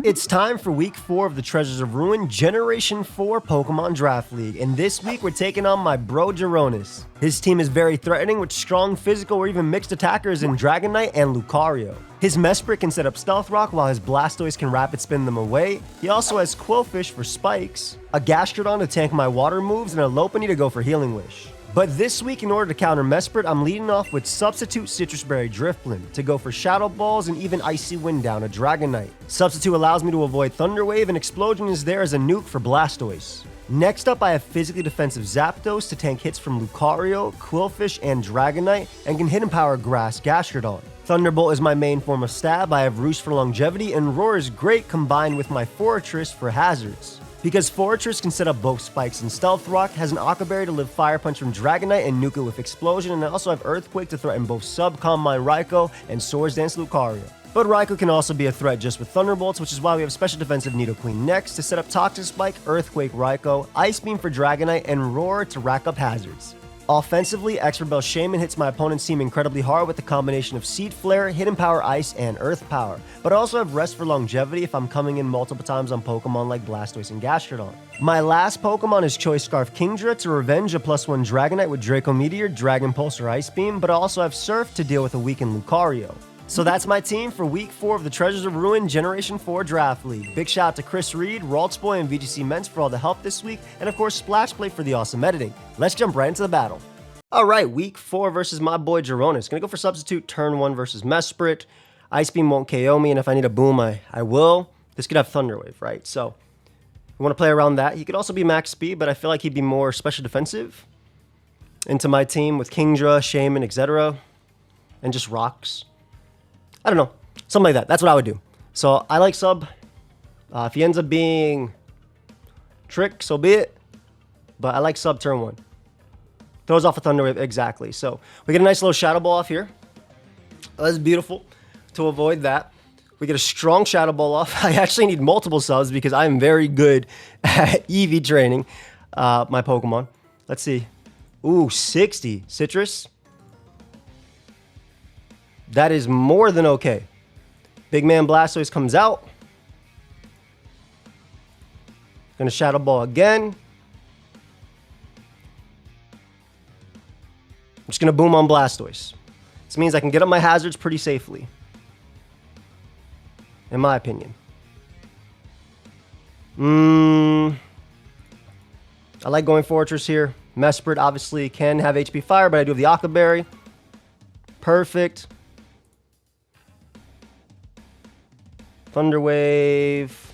It's time for week 4 of the Treasures of Ruin Generation 4 Pokemon Draft League, and this week we're taking on my bro Jeronis. His team is very threatening with strong physical or even mixed attackers in Dragonite and Lucario. His Mesprit can set up Stealth Rock while his Blastoise can Rapid Spin them away. He also has Quillfish for spikes, a Gastrodon to tank my water moves, and a Lopunny to go for Healing Wish. But this week, in order to counter Mesprit, I'm leading off with Substitute Citrus Berry Drifblim to go for Shadow Balls and even Icy Wind down a Dragonite. Substitute allows me to avoid Thunder Wave, and Explosion is there as a nuke for Blastoise. Next up, I have Physically Defensive Zapdos to tank hits from Lucario, Quillfish, and Dragonite, and can Hidden Power Grass Gastrodon. Thunderbolt is my main form of stab. I have Roost for longevity, and Roar is great combined with my Fortress for hazards. Because Fortress can set up both Spikes and Stealth Rock, has an Aqua Berry to live Fire Punch from Dragonite and nuke it with Explosion, and I also have Earthquake to threaten both Calm Mind Raikou and Swords Dance Lucario. But Raikou can also be a threat just with Thunderbolts, which is why we have Special Defensive NIDOQUEEN next to set up Toxic Spike, Earthquake Raikou, Ice Beam for Dragonite, and Roar to rack up hazards. Offensively, Expert Bell Shaymin hits my opponent's team incredibly hard with a combination of Seed Flare, Hidden Power Ice, and Earth Power. But I also have Rest for longevity if I'm coming in multiple times on Pokemon like Blastoise and Gastrodon. My last Pokemon is Choice Scarf Kingdra to revenge a +1 Dragonite with Draco Meteor, Dragon Pulse, or Ice Beam, but I also have Surf to deal with a weakened Lucario. So that's my team for week 4 of the Treasures of Ruin Generation 4 Draft League. Big shout out to Chris Reed, Raltsboy, and VGC Ments for all the help this week, and of course Splash Play for the awesome editing. Let's jump right into the battle. Alright, week 4 versus my boy Jeronis. Gonna go for Substitute, turn 1 versus Mesprit. Ice Beam won't KO me, and if I need a Boom, I will. This could have Thunder Wave, right? So, we want to play around that. He could also be max speed, but I feel like he'd be more special defensive into my team with Kingdra, Shaymin, etc. And just rocks. I don't know. Something like that. That's what I would do. So, I like Sub. If he ends up being Trick, so be it. But I like Sub turn 1. Throws off a Thunder Wave, exactly. So, we get a nice little Shadow Ball off here. That's beautiful. To avoid that, we get a strong Shadow Ball off. I actually need multiple subs because I am very good at EV training my Pokemon. Let's see. Ooh, 60. Citrus. That is more than okay. Big Man Blastoise comes out. Gonna Shadow Ball again. I'm just gonna Boom on Blastoise. This means I can get up my hazards pretty safely. In my opinion. I like going Fortress here. Mesprit obviously can have HP Fire, but I do have the Aqua Berry. Perfect. Thunder Wave.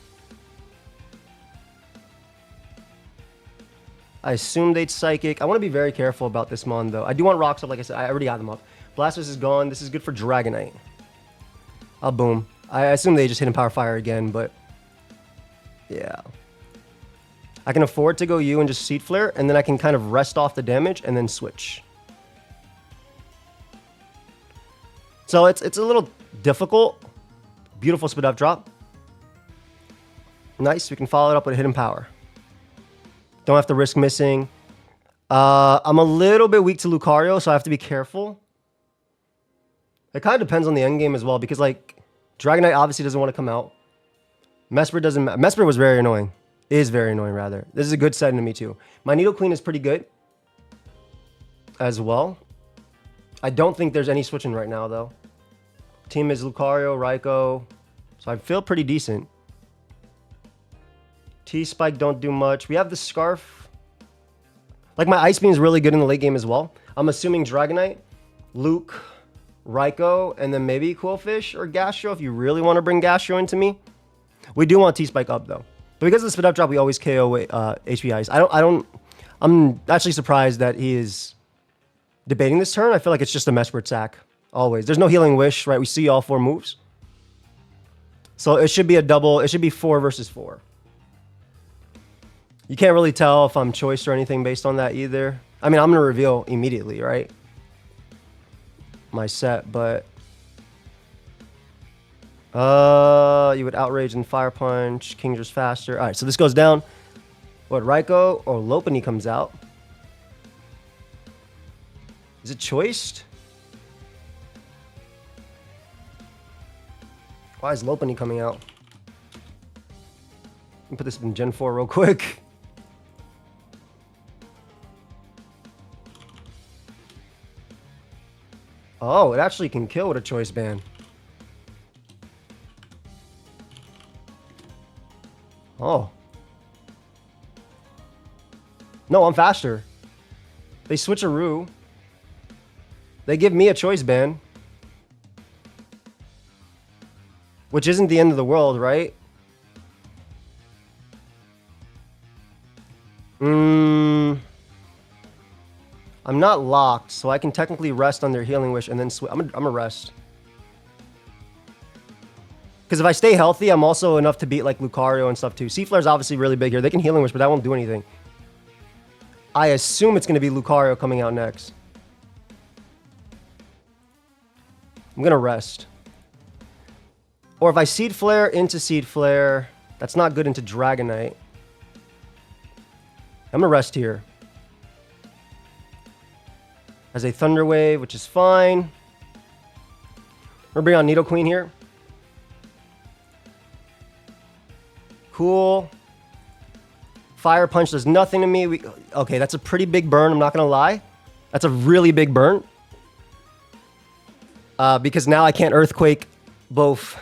I assume they'd Psychic. I want to be very careful about this Mon, though. I do want Rocks up, like I said. I already got them up. Blastoise is gone. This is good for Dragonite. I'll Boom. I assume they just hit him Power Fire again, but yeah. I can afford to go U and just Seed Flare, and then I can kind of rest off the damage and then switch. So it's a little difficult. Beautiful Spit Up Drop. Nice. We can follow it up with a Hidden Power. Don't have to risk missing. I'm a little bit weak to Lucario, so I have to be careful. It kind of depends on the endgame as well, because like Dragonite obviously doesn't want to come out. Mesprit doesn't. Mesprit was very annoying. Is very annoying rather. This is a good setting to me too. My NIDOQUEEN is pretty good as well. I don't think there's any switching right now though. Team is Lucario, Raikou, so I feel pretty decent. T-Spike don't do much. We have the Scarf. Like my Ice Beam is really good in the late game as well. I'm assuming Dragonite, Luke, Raikou, and then maybe Quillfish or Gastro if you really want to bring Gastro into me. We do want T-Spike up though. But because of the Spit Up Drop, we always KO HP Ice. I'm actually surprised that he is debating this turn. I feel like it's just a Mesprit sack. Always. There's no Healing Wish, right? We see all 4 moves. So it should be a double. It should be 4 versus 4. You can't really tell if I'm choiced or anything based on that either. I mean, I'm going to reveal immediately, right? My set, but... you would Outrage and Fire Punch. Kingdra's faster. Alright, so this goes down. What, Raikou or Lopunny comes out? Is it choiced? Why is Lopunny coming out? Let me put this in Gen 4 real quick. Oh, it actually can kill with a choice band. Oh. No, I'm faster. They switcheroo. They give me a choice band. Which isn't the end of the world, right? I'm not locked, so I can technically rest on their Healing Wish and then I'm a rest. Because if I stay healthy, I'm also enough to beat like Lucario and stuff too. Sea-Flare's obviously really big here. They can Healing Wish, but that won't do anything. I assume it's going to be Lucario coming out next. I'm going to rest. Or if I Seed Flare into Seed Flare, that's not good into Dragonite. I'm going to rest here. As a Thunder Wave, which is fine. We're bringing on NIDOQUEEN here. Cool. Fire Punch does nothing to me. Okay, that's a pretty big burn, I'm not going to lie. That's a really big burn. Because now I can't Earthquake both.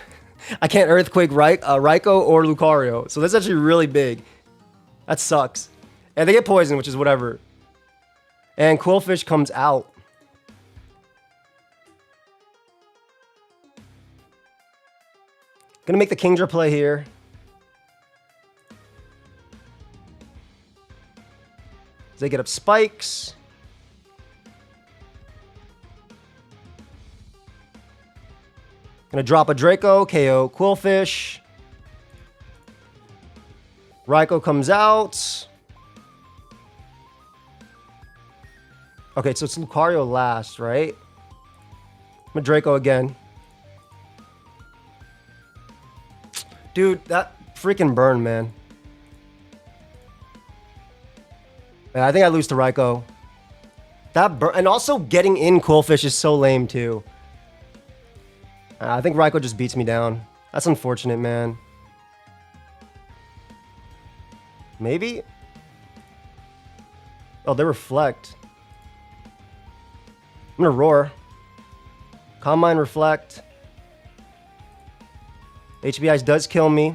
I can't Earthquake Raikou or Lucario. So that's actually really big. That sucks. And they get poisoned, which is whatever. And Quillfish comes out. Gonna make the Kingdra play here. They get up spikes. Gonna drop a Draco, KO Quillfish. Raikou comes out. Okay, so it's Lucario last, right? I'm a Draco again. Dude, that freaking burn, man. Yeah, I think I lose to Raikou. That burn, and also getting in Quillfish is so lame too. I think Raikou just beats me down. That's unfortunate, man. Maybe? Oh, they reflect. I'm gonna roar. Calm Mind, reflect. HB Ice does kill me.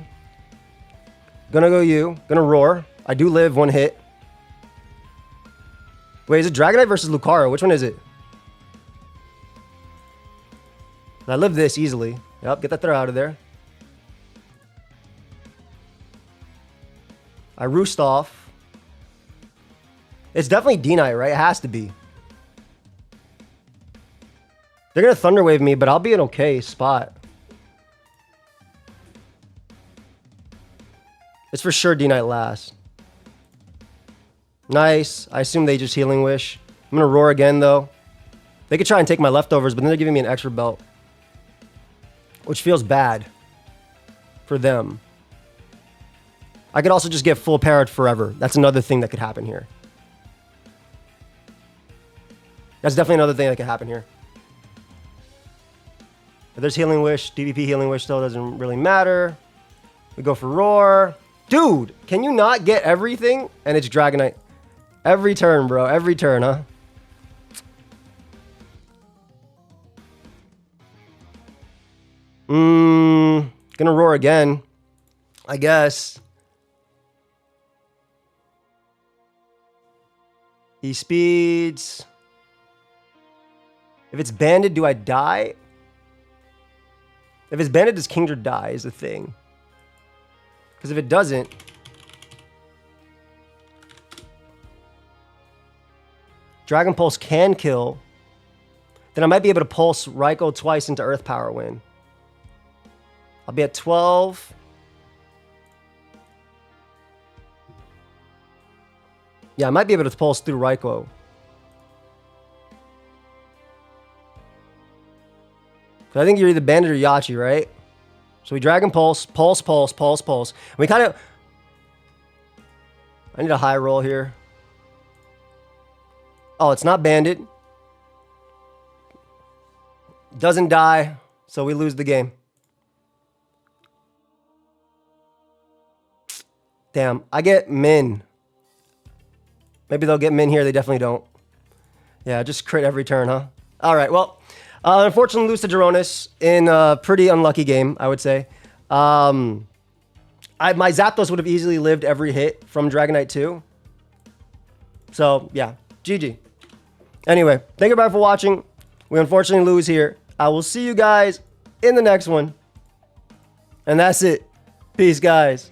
Gonna go you. Gonna roar. I do live one hit. Wait, is it Dragonite versus Lucario? Which one is it? I live this easily. Yep, get that throw out of there. I roost off. It's definitely D-Knight, right? It has to be. They're going to Thunder Wave me, but I'll be in okay spot. It's for sure D-Knight last. Nice. I assume they just Healing Wish. I'm going to roar again, though. They could try and take my leftovers, but then they're giving me an extra belt. Which feels bad for them. I could also just get full parried forever. That's another thing that could happen here. That's definitely another thing that could happen here. If there's Healing Wish, DPP Healing Wish still doesn't really matter. We go for Roar. Dude, can you not get everything? And it's Dragonite. Every turn, bro. Every turn, huh? Gonna roar again, I guess. He speeds. If it's banded, do I die? If it's banded, does Kingdra die is the thing. Because if it doesn't... Dragon Pulse can kill. Then I might be able to pulse Raikou twice into Earth Power win. I'll be at 12. Yeah, I might be able to pulse through Raikou. I think you're either Bandit or Yachi, right? So we Dragon Pulse, Pulse, Pulse, Pulse, Pulse. We kind of... I need a high roll here. Oh, it's not Bandit. Doesn't die, so we lose the game. Damn, I get Min. Maybe they'll get Min here. They definitely don't. Yeah, just crit every turn, huh? All right, well, unfortunately lose to Jeronis in a pretty unlucky game, I would say. My Zapdos would have easily lived every hit from Dragonite 2. So, yeah, GG. Anyway, thank you everybody for watching. We unfortunately lose here. I will see you guys in the next one. And that's it. Peace, guys.